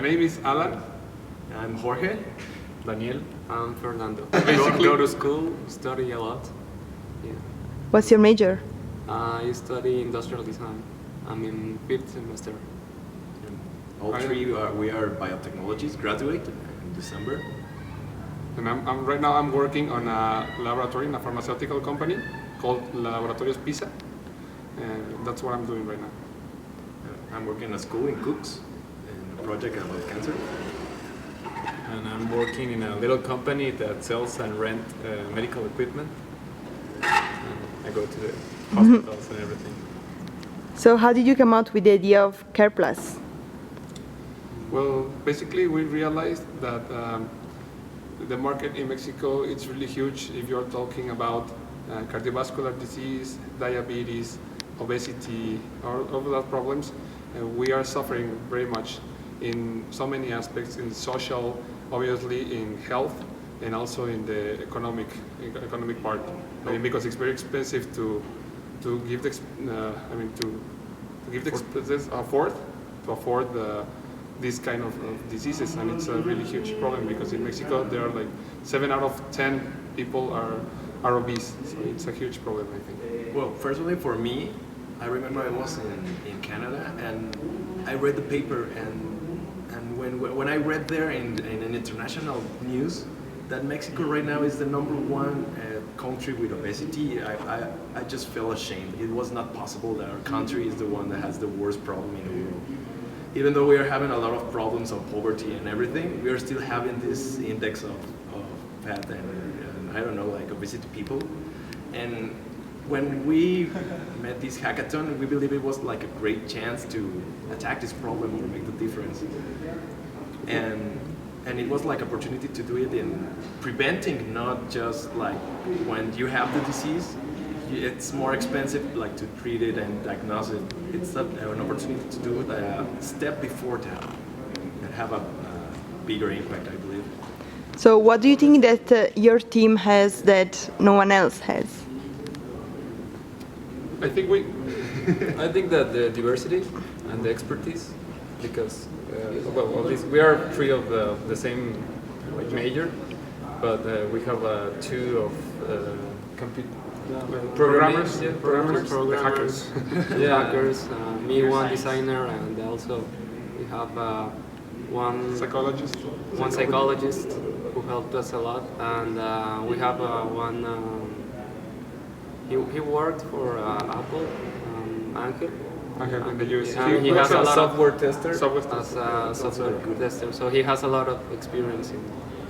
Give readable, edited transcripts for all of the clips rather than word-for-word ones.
name is Alan. I'm Jorge. Daniel. I'm Fernando. Basically, Go to school, study a lot. Yeah. What's your major? I study industrial design. I'm in 5th semester. All three we are biotechnologies graduate in December. and right now I'm working on a laboratory in a pharmaceutical company called Laboratorios PISA, and that's what I'm doing right now. I'm working at school in Cooks in a project about cancer. And I'm working in a little company that sells and rent medical equipment. And I go to the hospitals and everything. So how did you come out with the idea of CarePlus? Well, basically we realized that the market in Mexico is really huge if you're talking about cardiovascular disease, diabetes, obesity, all of those problems. We are suffering very much in so many aspects, in social, obviously in health, and also in the economic part. I mean, because it's very expensive to give the expenses afford these kind of diseases, and it's a really huge problem because in Mexico there are like 7 out of 10 people are obese, so it's a huge problem, I think. Well, personally for me, I remember I was in Canada and I read the paper and when I read there in an international news that Mexico right now is the #1 country with obesity, I just felt ashamed. It was not possible that our country is the one that has the worst problem in the world. Even though we are having a lot of problems of poverty and everything, we are still having this index of fat and I don't know, like obesity people. And when we met this hackathon, we believe it was like a great chance to attack this problem or make the difference. And it was like opportunity to do it in preventing, not just like when you have the disease. It's more expensive like to treat it and diagnose it. It's an opportunity to do it a step before that and have a bigger impact, I believe. So what do you think that your team has that no one else has? I think I think that the diversity and the expertise, because well, at least we are 3 of the same like major, but we have 2 of programmers, Programmers, hackers. hackers, me one designer, and also we have one psychologist who helped us a lot, and we have one. He worked for Apple, Angel. In the US. He has a lot of software tester. as a software tester, so he has a lot of experience in.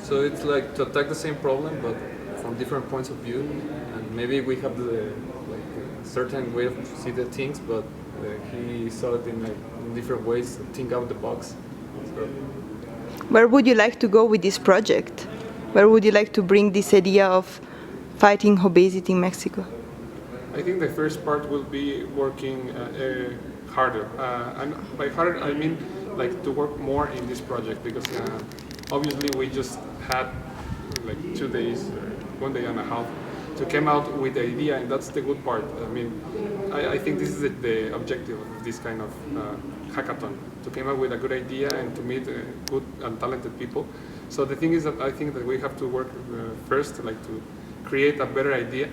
So it's like to attack the same problem, but from different points of view, and maybe we have the like a certain way of see the things, but he saw it in like in different ways, think out the box. So. Where would you like to go with this project? Where would you like to bring this idea of fighting obesity in Mexico? I think the first part will be working harder. And by harder, I mean like to work more in this project because obviously we just had like 2 days, 1 day and a half to come out with the idea, and that's the good part. I mean, I think this is the objective of this kind of hackathon, to come up with a good idea and to meet good and talented people. So the thing is that I think that we have to work first, like to create a better idea,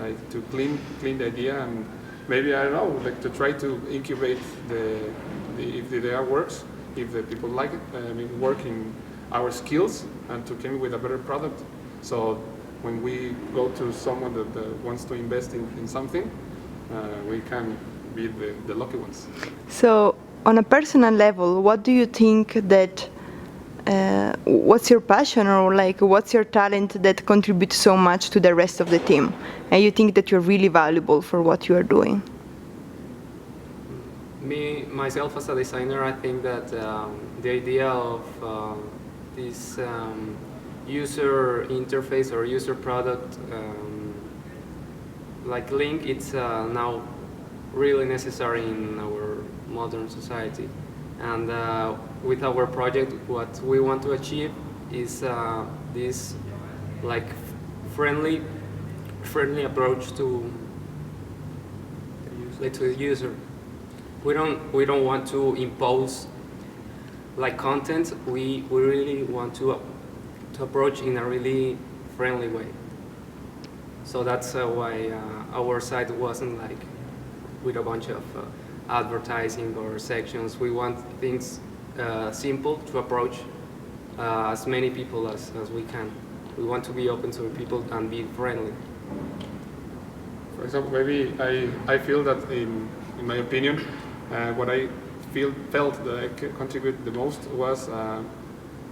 like to clean the idea, and maybe, I don't know, like to try to incubate if the idea works, if the people like it, I mean, work in our skills and to come with a better product. So when we go to someone that wants to invest in something, we can be the lucky ones. So on a personal level, what do you think that what's your passion, or like what's your talent that contributes so much to the rest of the team, and you think that you're really valuable for what you are doing? Myself as a designer, I think that the idea of this user interface or user product like Link, it's now really necessary in our modern society. And with our project, what we want to achieve is this like friendly approach to the user. We don't want to impose like content, we really want to approach in a really friendly way. So that's why our site wasn't like with a bunch of advertising or sections. We want things simple to approach as many people as we can. We want to be open to people and be friendly. For example, maybe I feel that in my opinion, what I felt that I could contribute the most was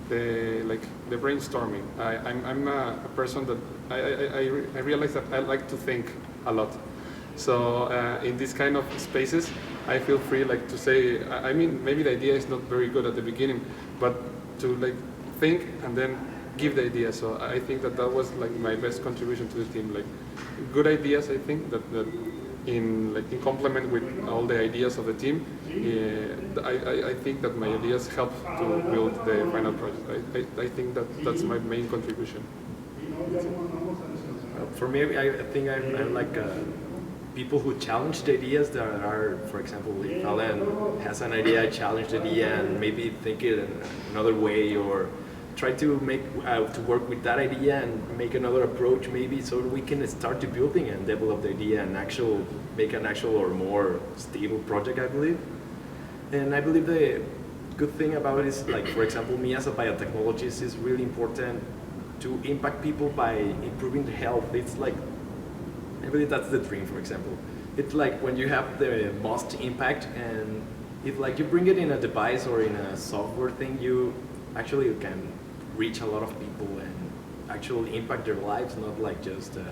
the brainstorming. I'm a person that I realize that I like to think a lot. So in these kind of spaces, I feel free like to say. I mean, maybe the idea is not very good at the beginning, but to like think and then give the idea. So I think that was like my best contribution to the team. Like good ideas, I think that in complement with all the ideas of the team, I think that my ideas help to build the final project. I think that's my main contribution. For me, I think I'm like people who challenge the ideas that are, for example, if Alan has an idea, I challenge the idea and maybe think it in another way, or try to make to work with that idea and make another approach maybe, so we can start to building and develop the idea and make an actual or more stable project, I believe. And I believe the good thing about it is, like, for example, me as a biotechnologist, is really important to impact people by improving their health. It's like, I believe that's the dream, for example. It's like when you have the most impact, and if like you bring it in a device or in a software thing, you actually can reach a lot of people and actually impact their lives, not like just a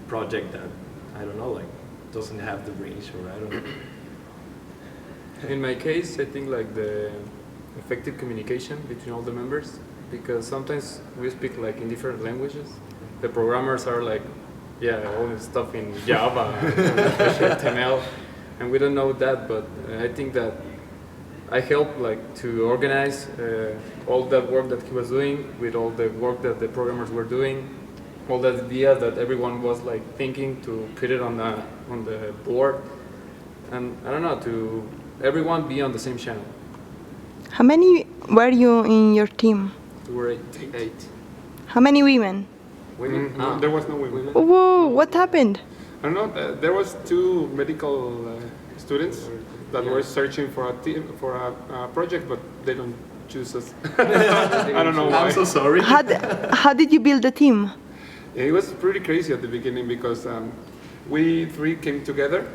project that, I don't know, like doesn't have the range, or I don't know. In my case, I think like the effective communication between all the members, because sometimes we speak like in different languages. The programmers are like, yeah, all this stuff in Java and HTML, and we don't know that, but I think that I helped like to organize all that work that he was doing with all the work that the programmers were doing, all the ideas that everyone was like thinking, to put it on the board, and I don't know, to everyone be on the same channel. How many were you in your team? We were Eight. How many women? Women? No, there was no women. Whoa, what happened? I don't know. There was 2 medical students that were searching for a project, but they don't choose us. I don't know why. I'm so sorry. How did you build the team? It was pretty crazy at the beginning because we 3 came together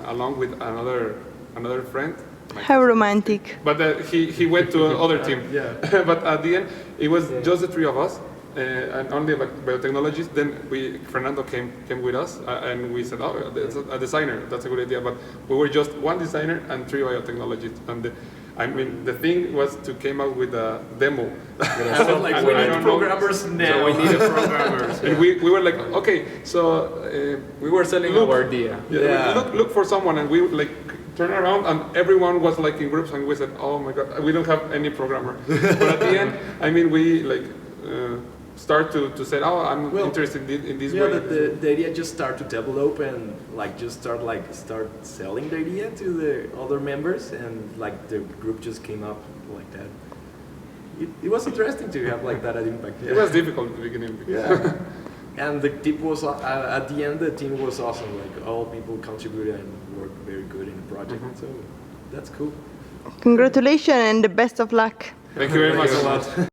along with another friend. How romantic. But he went to another team. Yeah. But at the end, it was just the 3 of us. And only biotechnologists. Then Fernando came with us, and we said, "Oh, there's a designer. That's a good idea." But we were just 1 designer and 3 biotechnologists. And I mean, the thing was to came up with a demo. So like, we need programmers now. So we needed programmers. And we were like, okay, so we were selling our idea. Yeah. look for someone, and we would like turn around, and everyone was like in groups, and we said, "Oh my God, we don't have any programmer." But at the end, I mean, we like. Start to say, oh, I'm interested in this way. The idea just start to develop and like just start selling the idea to the other members, and like the group just came up like that. It was interesting to have like that impact. It was difficult at the beginning. Yeah. And the team was at the end. The team was awesome. Like all people contributed and worked very good in the project. So that's cool. Congratulations and the best of luck. Thank you very much. Thanks a lot.